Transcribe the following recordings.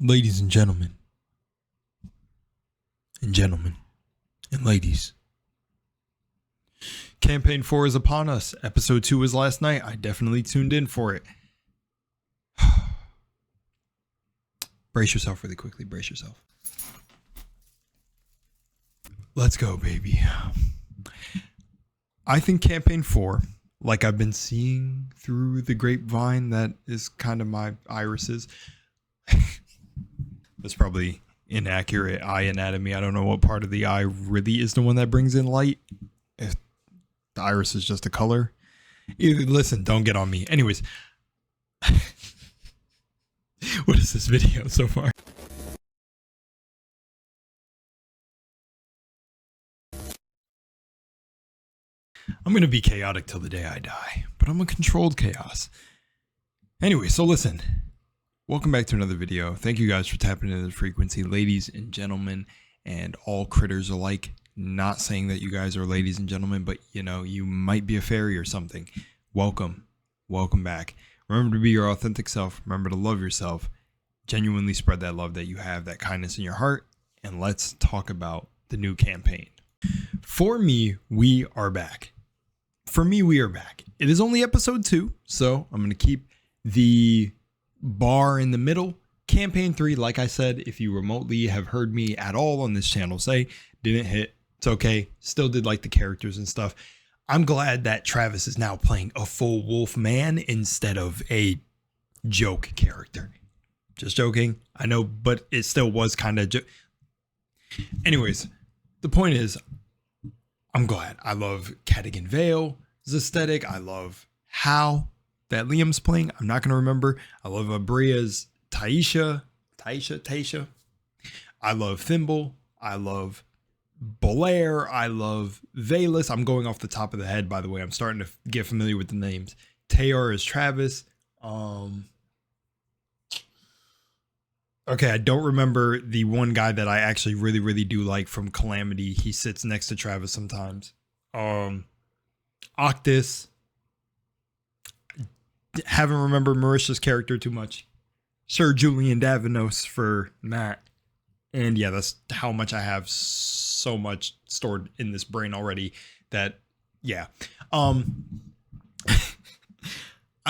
Ladies and gentlemen, and ladies, Campaign 4 is upon us. Episode 2 was last night. I definitely tuned in for it. Brace yourself really quickly. Brace yourself. Let's go, baby. I think Campaign 4, like I've been seeing through the grapevine that is kind of my irises. That's probably inaccurate eye anatomy. I don't know what part of the eye really is the one that brings in light. If the iris is just a color. Listen, don't get on me. Anyways. What is this video so far? I'm going to be chaotic till the day I die, but I'm a controlled chaos. Anyway, so listen. Welcome back to another video. Thank you guys for tapping into the frequency, ladies and gentlemen, and all critters alike. Not saying that you guys are ladies and gentlemen, but you know, you might be a fairy or something. Welcome. Welcome back. Remember to be your authentic self. Remember to love yourself. Genuinely spread that love that you have, that kindness in your heart. And let's talk about the new campaign. For me, we are back. It is only episode 2, so I'm going to keep the bar in the middle. Campaign 3, like I said, if you remotely have heard me at all on this channel say, didn't hit. It's okay. Still did like the characters and stuff. I'm glad that Travis is now playing a full wolf man instead of a joke character. Just joking. I know, but it still was kind of anyways, the point is, I'm glad. I love Cadigan Vale's aesthetic. I love how that Liam's playing. I'm not going to remember. I love Abria's Taisha. I love Thimble. I love Bolaire. I love Valus. I'm going off the top of the head, by the way. I'm starting to get familiar with the names. Tayor is Travis. Okay, I don't remember the one guy that I actually really do like from Calamity. He sits next to Travis sometimes. Octus. Haven't remembered Marisha's character too much. Sir Julian Davinos for Matt. And yeah, that's how much I have so much stored in this brain already that, yeah. I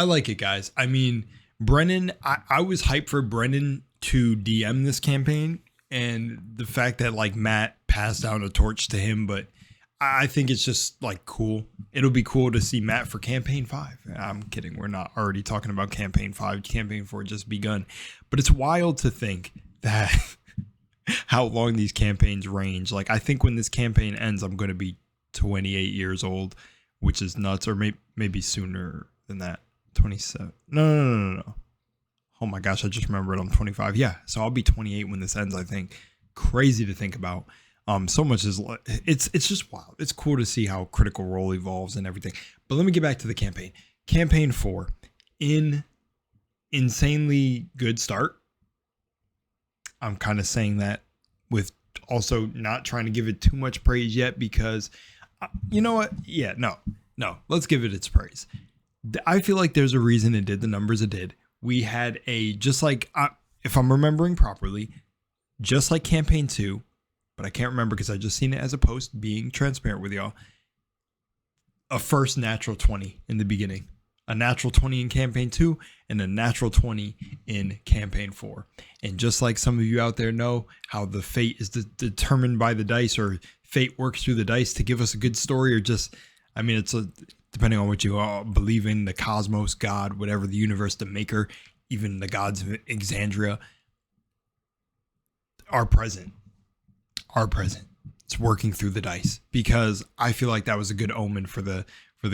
like it, guys. I mean, Brennan, I was hyped for Brennan to DM this campaign, and the fact that like Matt passed down a torch to him, but I think it's just like cool. It'll be cool to see Matt for campaign 5. I'm kidding. We're not already talking about campaign 5. Campaign 4 just begun, but it's wild to think that how long these campaigns range. Like, I think when this campaign ends, I'm going to be 28 years old, which is nuts, or maybe sooner than that. 27. No. Oh my gosh, I just remembered I'm 25. Yeah, so I'll be 28 when this ends, I think. Crazy to think about. So much is, it's just wild. It's cool to see how Critical Role evolves and everything. But let me get back to the campaign. Campaign 4, insanely good start. I'm kind of saying that with also not trying to give it too much praise yet, because you know what? Yeah, no, let's give it its praise. I feel like there's a reason it did the numbers it did. We had just like, if I'm remembering properly, just like campaign 2, but I can't remember because I just seen it as a post, being transparent with y'all. A first natural 20 in the beginning, a natural 20 in campaign 2, and a natural 20 in campaign 4. And just like some of you out there know how the fate is determined by the dice, or fate works through the dice to give us a good story, or just, I mean, it's depending on what you all believe in, the cosmos, God, whatever, the universe, the maker, even the gods of Exandria are present. It's working through the dice, because I feel like that was a good omen for the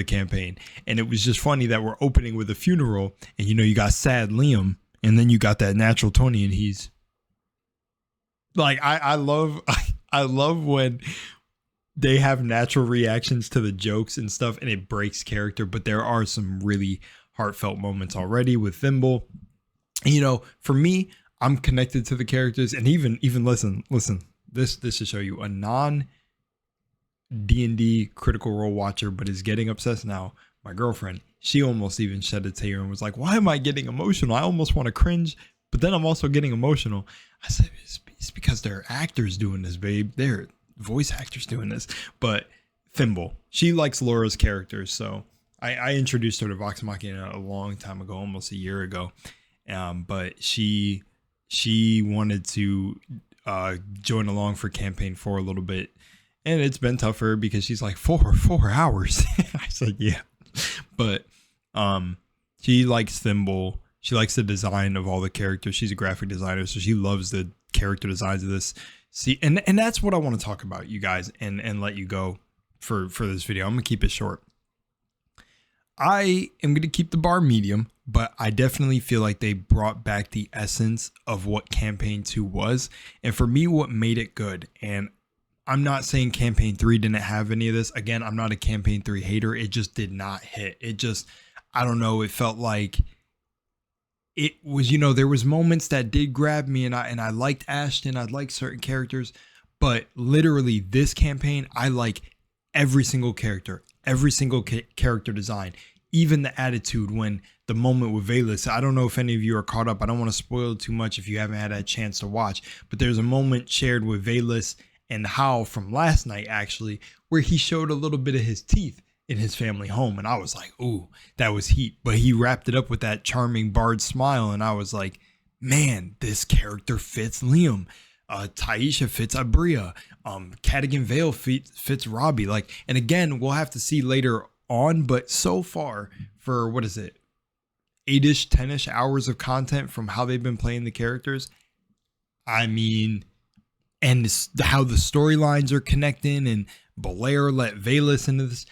campaign. And it was just funny that we're opening with a funeral, and you know, you got sad Liam, and then you got that natural Tony, and he's like, I love when they have natural reactions to the jokes and stuff, and it breaks character. But there are some really heartfelt moments already with Thimble. And, you know, for me, I'm connected to the characters, and even listen, this to show you a non D&D Critical Role watcher, but is getting obsessed now. My girlfriend, she almost even shed a tear and was like, "Why am I getting emotional? I almost want to cringe." But then I'm also getting emotional. I said, it's because they're actors doing this, babe. They're voice actors doing this. But Thimble, she likes Laura's characters. So I introduced her to Vox Machina a long time ago, almost a year ago. But she wanted to join along for campaign 4 a little bit. And it's been tougher because she's like, 4 hours. I said, yeah. But she likes Thimble. She likes the design of all the characters. She's a graphic designer, so she loves the character designs of this. See, and that's what I want to talk about, you guys, and let you go for this video. I'm gonna keep it short. I am gonna keep the bar medium, but I definitely feel like they brought back the essence of what campaign 2 was, and for me, what made it good. And I'm not saying campaign 3 didn't have any of this. Again, I'm not a campaign 3 hater. It just did not hit. It just, I don't know. It felt like it was, you know, there was moments that did grab me, and I liked Ashton. I liked certain characters, but literally this campaign, I like every single character, every single character design, even the attitude when the moment with Velas. I don't know if any of you are caught up. I don't want to spoil too much if you haven't had a chance to watch, but there's a moment shared with Velas and Hal from last night, actually, where he showed a little bit of his teeth in his family home. And I was like, ooh, that was heat. But he wrapped it up with that charming bard smile. And I was like, man, this character fits Liam. Taisha fits Abria. Cadigan Vale fits Robbie. Like, and again, we'll have to see later on. But so far, for what is it, 8-ish, 10-ish hours of content from how they've been playing the characters. I mean, and how the storylines are connecting, and Belair let Velas into this.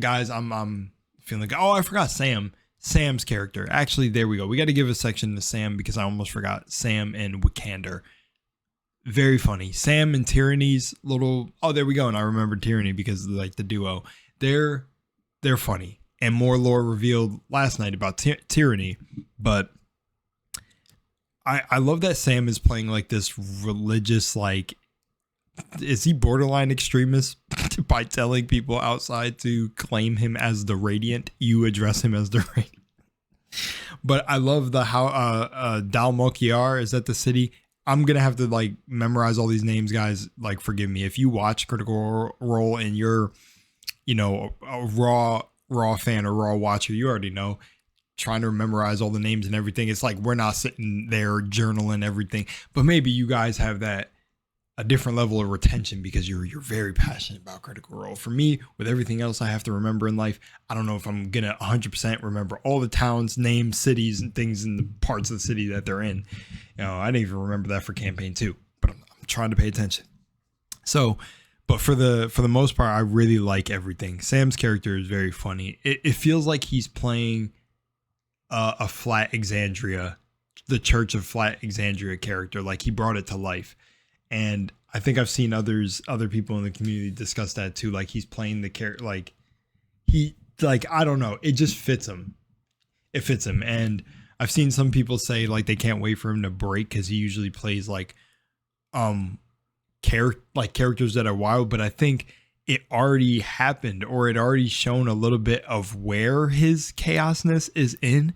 Guys, I'm feeling like, oh, I forgot Sam's character. Actually, there we go. We got to give a section to Sam because I almost forgot Sam and Wikander. Very funny. Sam and Tyranny's little, oh, there we go. And I remember Tyranny because of, like, the duo. They're funny, and more lore revealed last night about Tyranny. But I love that Sam is playing like this religious, like, is he borderline extremist by telling people outside to claim him as the Radiant? You address him as the Radiant. But I love the how Dalmokiar is at the city. I'm gonna have to like memorize all these names, guys. Like, forgive me if you watch Critical Role and you're, you know, a raw fan or raw watcher. You already know. Trying to memorize all the names and everything. It's like we're not sitting there journaling everything, but maybe you guys have that a different level of retention because you're very passionate about Critical Role. For me, with everything else I have to remember in life, I don't know if I'm gonna 100% remember all the towns, names, cities, and things in the parts of the city that they're in. You know, I didn't even remember that for campaign 2, but I'm trying to pay attention. So, but for the most part, I really like everything. Sam's character is very funny. It feels like he's playing a Flat Exandria, the Church of Flat Exandria character. Like, he brought it to life. And I think I've seen other people in the community discuss that too. Like, he's playing the character, like I don't know. It just fits him. It fits him. And I've seen some people say like they can't wait for him to break because he usually plays like characters that are wild. But I think it already happened, or it already shown a little bit of where his chaosness is in,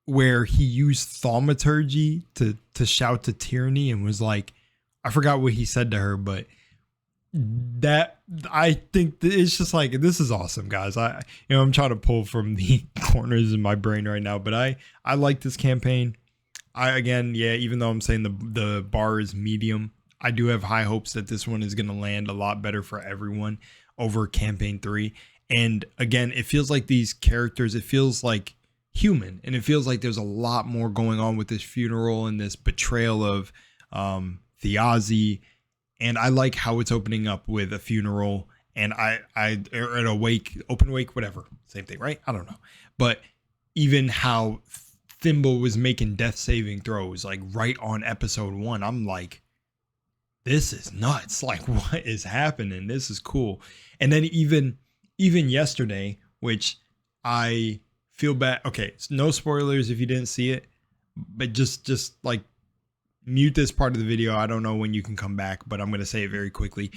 where he used thaumaturgy to shout to Tyranny and was like, I forgot what he said to her, but that I think it's just like, this is awesome, guys. I'm trying to pull from the corners in my brain right now, but I like this campaign. Even though I'm saying the bar is medium, I do have high hopes that this one is going to land a lot better for everyone over campaign 3. And again, it feels like these characters, it feels like human, and it feels like there's a lot more going on with this funeral and this betrayal of Thjazi. And I like how it's opening up with a funeral and or a wake, open wake, whatever, same thing, right? I don't know. But even how Thimble was making death saving throws, like right on episode 1, I'm like, this is nuts. Like, what is happening? This is cool. And then even yesterday, which I feel bad. Okay, no spoilers if you didn't see it, but just like, mute this part of the video. I don't know when you can come back, but I'm going to say it very quickly.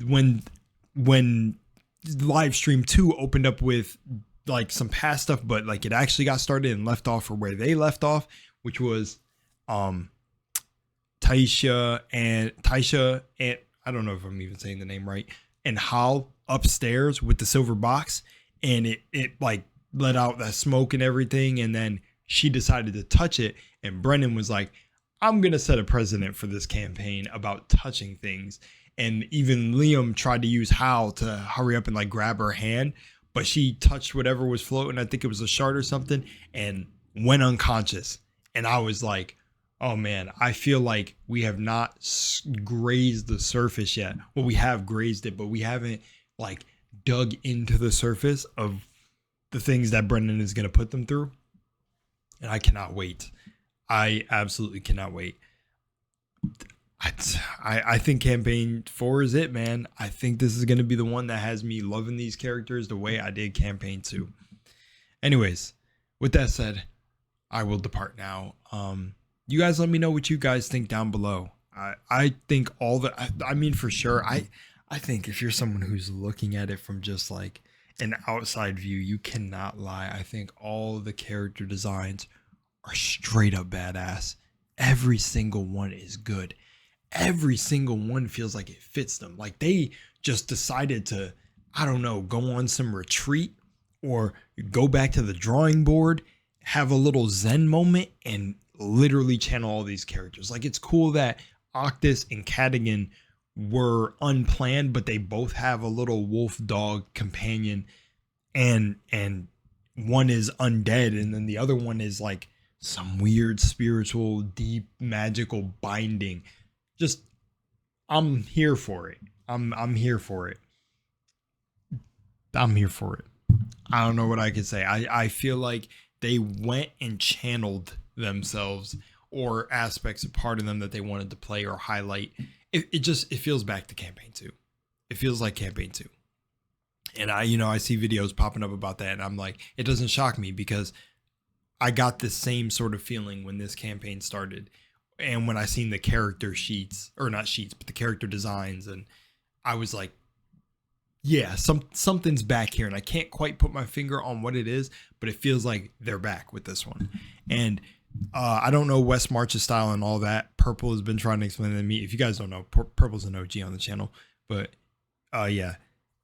When Livestream 2 opened up with like some past stuff, but like it actually got started and left off for where they left off, which was Taisha and I don't know if I'm even saying the name right, and Hal upstairs with the silver box, and it like let out that smoke and everything, and then she decided to touch it, and Brennan was like, I'm gonna set a precedent for this campaign about touching things. And even Liam tried to use Hal to hurry up and like grab her hand, but she touched whatever was floating, I think it was a shard or something, and went unconscious. And I was like, oh man, I feel like we have not grazed the surface yet. Well, we have grazed it, but we haven't like dug into the surface of the things that Brendan is going to put them through. And I cannot wait. I absolutely cannot wait. I think campaign 4 is it, man. I think this is going to be the one that has me loving these characters the way I did campaign 2. Anyways, with that said, I will depart now. You guys let me know what you guys think down below. I think I mean, for sure, I think if you're someone who's looking at it from just like an outside view, you cannot lie. I think all the character designs are straight up badass. Every single one is good. Every single one feels like it fits them. Like they just decided to, I don't know, go on some retreat or go back to the drawing board, have a little Zen moment, and literally channel all these characters. Like it's cool that Octus and Cadigan were unplanned, but they both have a little wolf dog companion, and one is undead, and then the other one is like some weird spiritual, deep, magical binding. Just, I'm here for it. I'm here for it. I'm here for it. I don't know what I could say. I feel like they went and channeled themselves or aspects of part of them that they wanted to play or highlight. It feels back to campaign 2. It feels like campaign 2. And I see videos popping up about that, and I'm like, it doesn't shock me because I got the same sort of feeling when this campaign started. And when I seen the character sheets, or not sheets, but the character designs, and I was like, yeah, something's back here, and I can't quite put my finger on what it is, but it feels like they're back with this one. And I don't know Wes March's style and all that. Purple has been trying to explain it to me. If you guys don't know, Purple's an OG on the channel, but yeah.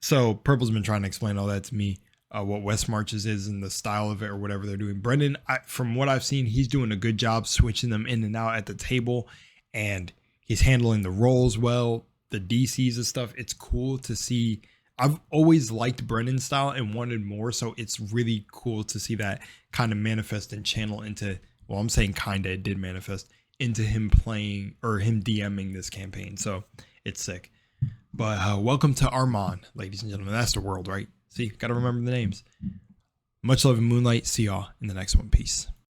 So Purple's been trying to explain all that to me, what Wes March's is and the style of it or whatever they're doing. Brendan, from what I've seen, he's doing a good job switching them in and out at the table, and he's handling the roles well, the DCs and stuff. It's cool to see. I've always liked Brendan's style and wanted more, so it's really cool to see that kind of manifest and channel into, well, I'm saying kind of, it did manifest into him playing or him DMing this campaign. So it's sick. But welcome to Armand, ladies and gentlemen. That's the world, right? See, got to remember the names. Much love and Moonlight. See y'all in the next one. Peace.